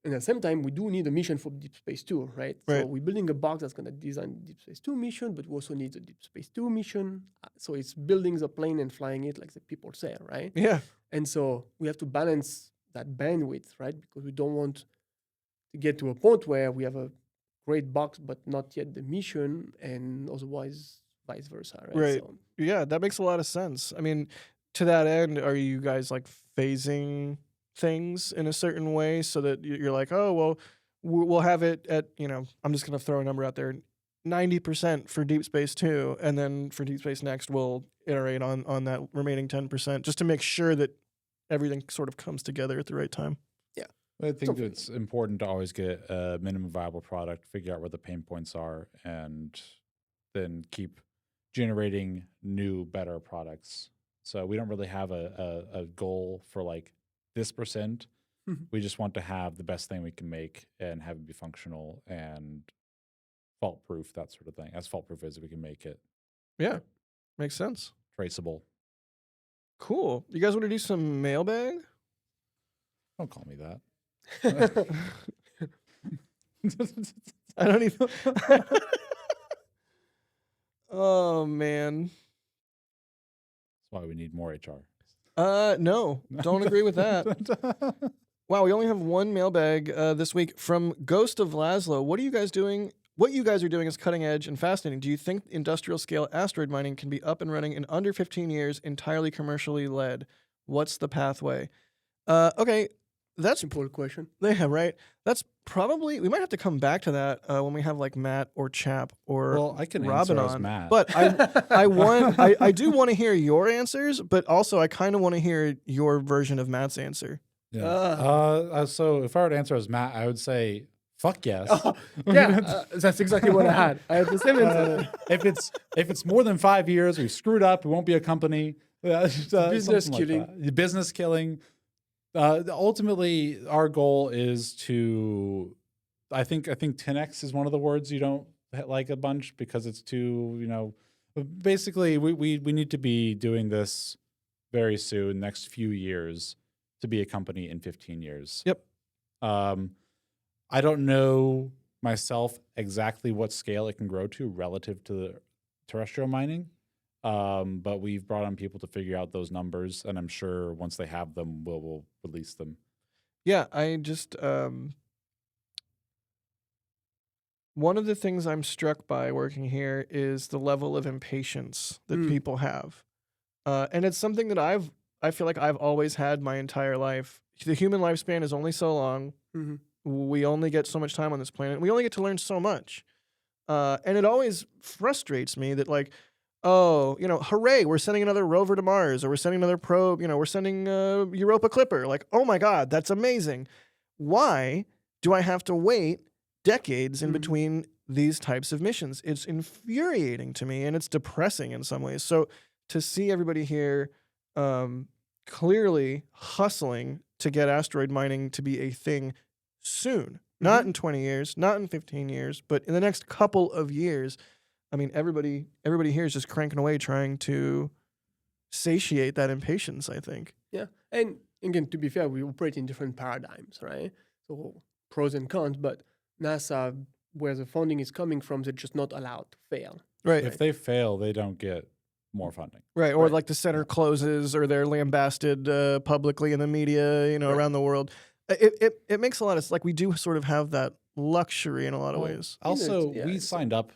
at the same time, we do need a mission for Deep Space Two, right? So Right. we're building a box that's going to design Deep Space Two mission, but we also need a Deep Space Two mission. So it's building the plane and flying it, like the people say, right? Yeah. And so we have to balance that bandwidth, right? Because we don't want to get to a point where we have a great box, but not yet the mission, and otherwise vice versa, right? Right. So, Yeah, that makes a lot of sense. I mean, to that end, are you guys like phasing things in a certain way so that you're like, oh, well, we'll have it at, I'm just going to throw a number out there, 90% for Deep Space Two, and then for Deep Space Next, we'll iterate on that remaining 10% just to make sure that everything sort of comes together at the right time. I think that it's important to always get a minimum viable product, figure out where the pain points are, and then keep generating new, better products. So we don't really have a goal for like this percent. Mhm. We just want to have the best thing we can make and have it be functional and fault proof, that sort of thing. As fault proof as we can make it, Yeah, makes sense. traceable. Cool. You guys want to do some mailbag? Don't call me that. I don't even. Oh man. That's why we need more HR. No, don't agree with that. Wow, we only have one mailbag this week from Ghost of Laszlo. What are you guys doing? What you guys are doing is cutting edge and fascinating. Do you think industrial scale asteroid mining can be up and running in under 15 years, entirely commercially led? What's the pathway? Okay, that's simple question. yeah, right. That's probably we might have to come back to that when we have like Matt or Chap or Well, I can Robin answer as on. Matt. But I do want to hear your answers, but also I kind of want to hear your version of Matt's answer. Yeah. So if I were to answer as Matt, I would say, fuck yes. That's exactly what I had. I had the same answer. If it's more than 5 years, we've screwed up. We won't be a company. Business something killing. Like that. Business killing. Ultimately, our goal is to. I think 10x is one of the words you don't like a bunch because it's too. Basically, we need to be doing this very soon, next few years, to be a company in 15 years. Yep. I don't know myself exactly what scale it can grow to relative to the terrestrial mining. But we've brought on people to figure out those numbers, and I'm sure once they have them, we'll release them. Yeah, I just one of the things I'm struck by working here is the level of impatience that people have. And it's something that I feel like I've always had my entire life. The human lifespan is only so long. Mhm. We only get so much time on this planet. We only get to learn so much. And it always frustrates me that, like, oh, hooray, we're sending another rover to Mars, or we're sending another probe, we're sending Europa Clipper. Like, oh my God, that's amazing. Why do I have to wait decades in between these types of missions? It's infuriating to me, and it's depressing in some ways. So to see everybody here clearly hustling to get asteroid mining to be a thing soon, not in 20 years, not in 15 years, but in the next couple of years. I mean, everybody here is just cranking away trying to satiate that impatience, I think. Yeah. And again, to be fair, we operate in different paradigms, right? So pros and cons, but NASA, where the funding is coming from, they're just not allowed to fail. Right. If they fail, they don't get more funding. Right. Or like the center closes, or they're lambasted publicly in the media, around the world. It makes a lot of, like, we do sort of have that luxury in a lot of ways. Also, Yeah, we signed up,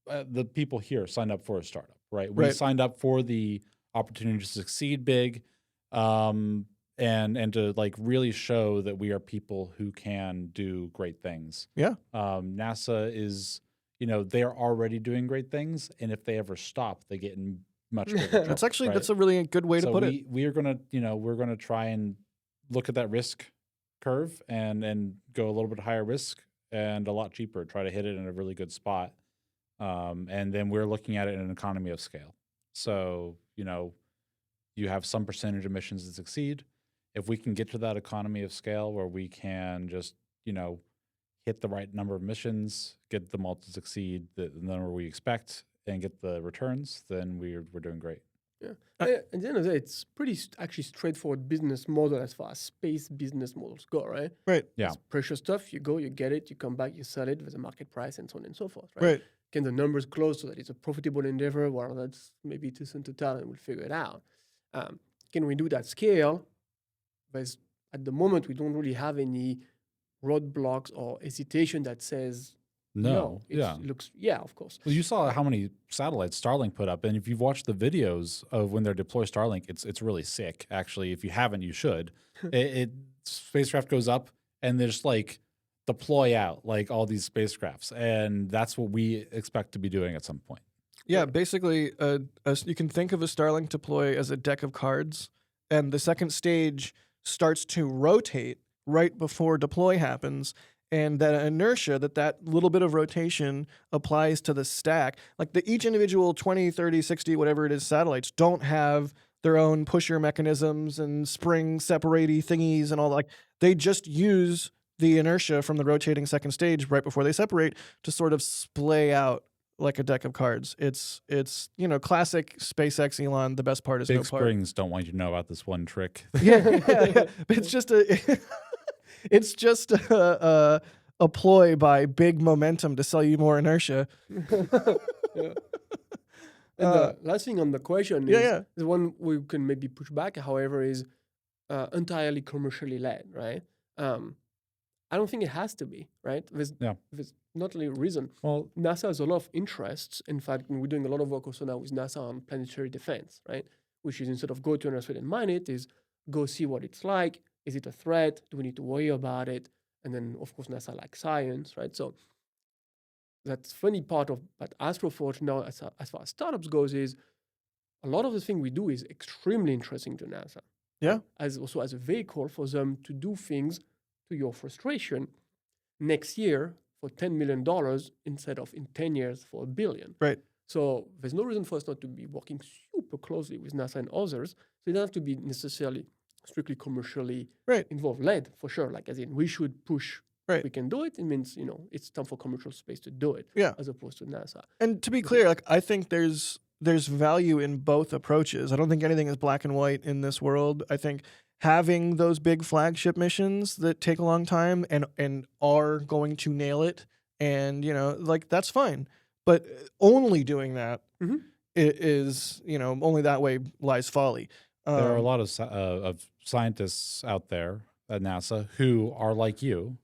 the people here signed up for a startup, right? We signed up for the opportunity to succeed big, and to like really show that we are people who can do great things. Yeah. NASA is, they're already doing great things, and if they ever stop, they get in much bigger trouble. That's actually right? that's a really good way to put it. We are gonna, we're gonna try and look at that risk curve and go a little bit higher risk and a lot cheaper. Try to hit it in a really good spot, and then we're looking at it in an economy of scale. So you have some percentage of missions that succeed. If we can get to that economy of scale where we can just hit the right number of missions, get them all to succeed the number we expect, and get the returns, then we're doing great. Yeah. At the end of the day, it's pretty actually straightforward business model as far as space business models go, right? Right. Yeah. It's precious stuff. You go, you get it, you come back, you sell it with a market price, and so on and so forth, right? Right. Can the numbers close so that it's a profitable endeavor? Well, that's maybe too soon to tell, and we'll figure it out. Can we do that scale? But at the moment, we don't really have any roadblocks or hesitation that says No. It Yeah. looks, yeah, of course. Well, you saw how many satellites Starlink put up, and if you've watched the videos of when they deploy Starlink, it's really sick. Actually, if you haven't, you should. Spacecraft goes up, and there's like deploy out like all these spacecrafts, and that's what we expect to be doing at some point. Yeah, basically, you can think of a Starlink deploy as a deck of cards, and the second stage starts to rotate right before deploy happens, and that inertia, that little bit of rotation applies to the stack. Like each individual 20, 30, 60, whatever it is, satellites don't have their own pusher mechanisms and spring separatey thingies and all that. Like, they just use the inertia from the rotating second stage right before they separate to sort of splay out like a deck of cards. It's classic SpaceX Elon. The best part is Big no part. Springs don't want you to know about this one trick. Yeah. It's just a ploy by big momentum to sell you more inertia. Yeah. And the last thing on the question is the one we can maybe push back, however, is entirely commercially led, right? I don't think it has to be, right? There's not really a reason. Well, NASA has a lot of interests. In fact, we're doing a lot of work also now with NASA on planetary defense, right? Which is, instead of go to an asteroid and mine it, is go see what it's like. Is it a threat? Do we need to worry about it? And then, of course, NASA likes science, right? So that's funny part of, but AstroForge now, as far as startups goes, is a lot of the thing we do is extremely interesting to NASA. Yeah. As also as a vehicle for them to do things, to your frustration, next year for $10 million instead of in 10 years for $1 billion. Right. So there's no reason for us not to be working super closely with NASA and others. So it doesn't have to be necessarily strictly commercially involved, led for sure. Like, as in, we should push. Right. We can do it. It means, it's time for commercial space to do it. Yeah. As opposed to NASA. And to be clear, like, I think there's there's value in both approaches. I don't think anything is black and white in this world. I think having those big flagship missions that take a long time and are going to nail it, and like that's fine. But only doing that Mhm. is only that way lies folly. There are a lot of scientists out there at NASA who are like you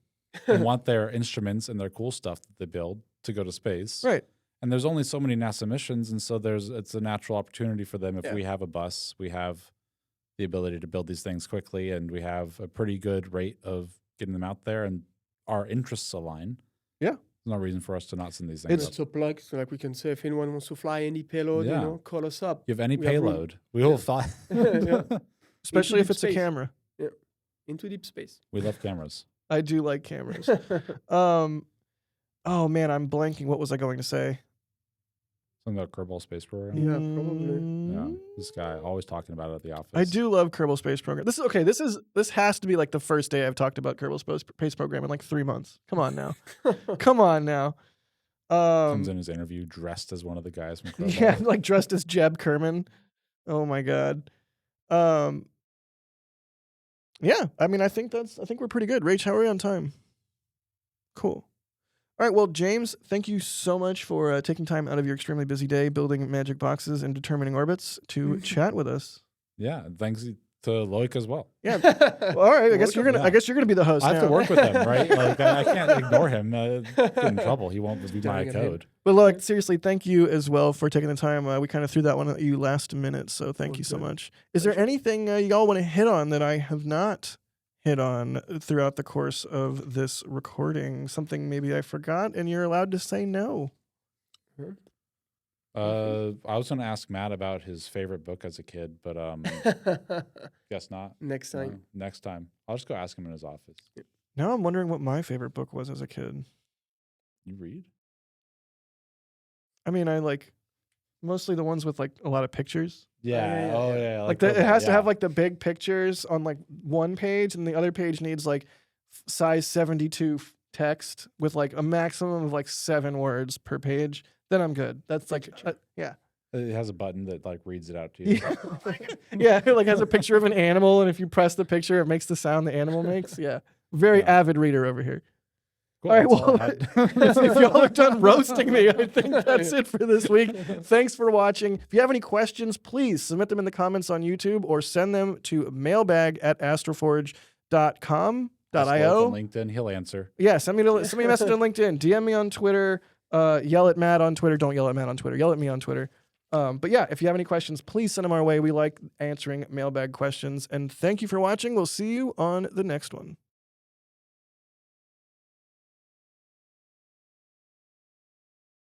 and want their instruments and their cool stuff that they build to go to space. Right. And there's only so many NASA missions, and so it's a natural opportunity for them. If Yeah. we have a bus, we have the ability to build these things quickly, and we have a pretty good rate of getting them out there, and our interests align. Yeah. There's no reason for us to not send these things It's up. so plug, so like we can say if anyone wants to fly any payload, Yeah. call us up. You have any We have room. payload, we will fly. Yeah. Especially if deep it's a space. camera. Into deep space. We love cameras. I do like cameras. Oh man, I'm blanking. What was I going to say? Something about Kerbal Space Program. Yeah, probably. Yeah, this guy always talking about it at the office. I do love Kerbal Space Program. This is okay. This has to be like the first day I've talked about Kerbal Space Program in like 3 months. Come on now. Come on now. Comes in his interview dressed as one of the guys from Kerbal. Yeah, like dressed as Jeb Kerman. Oh my god. Yeah, I mean I think we're pretty good. Rach, how are we on time? Cool. All right, well, James, thank you so much for taking time out of your extremely busy day building magic boxes and determining orbits to chat with us. Yeah, thanks to Loic as well. Yeah. Well, all right, I guess Welcome. you're gonna be the host I have now. to work with him, right? Like I can't ignore him. Get in trouble. He won't be my Doing it him. code. But look, seriously, thank you as well for taking the time. We kind of threw that one at you last minute, so thank you so good. much. Is there anything y'all want to hit on that I have not hit on throughout the course of this recording? Something maybe I forgot, and you're allowed to say no. I was going to ask Matt about his favorite book as a kid, but guess not. Next time. Next time. I'll just go ask him in his office. Now I'm wondering what my favorite book was as a kid. You read? I mean, I like mostly the ones with like a lot of pictures. Yeah. yeah, Oh, yeah. yeah. Like it has to have like the big pictures on like one page, and the other page needs like size 72 text with like a maximum of like 7 words per page. Then I'm good. That's like yeah. It has a button that like reads it out to you. Yeah, it like has a picture of an animal, and if you press the picture, it makes the sound the animal makes. Yeah, very Yeah. avid reader over here. Cool, All right, that's all well, I had. if y'all are done roasting me, I think that's it for this week. Thanks for watching. If you have any questions, please submit them in the comments on YouTube or send them to mailbag@astroforge.com.io. Ask Loic on LinkedIn. He'll answer. Yeah, send me a message on LinkedIn. DM me on Twitter. Yell at Matt on Twitter. Don't yell at Matt on Twitter. Yell at me on Twitter. But yeah, if you have any questions, please send them our way. We like answering mailbag questions. And thank you for watching. We'll see you on the next one.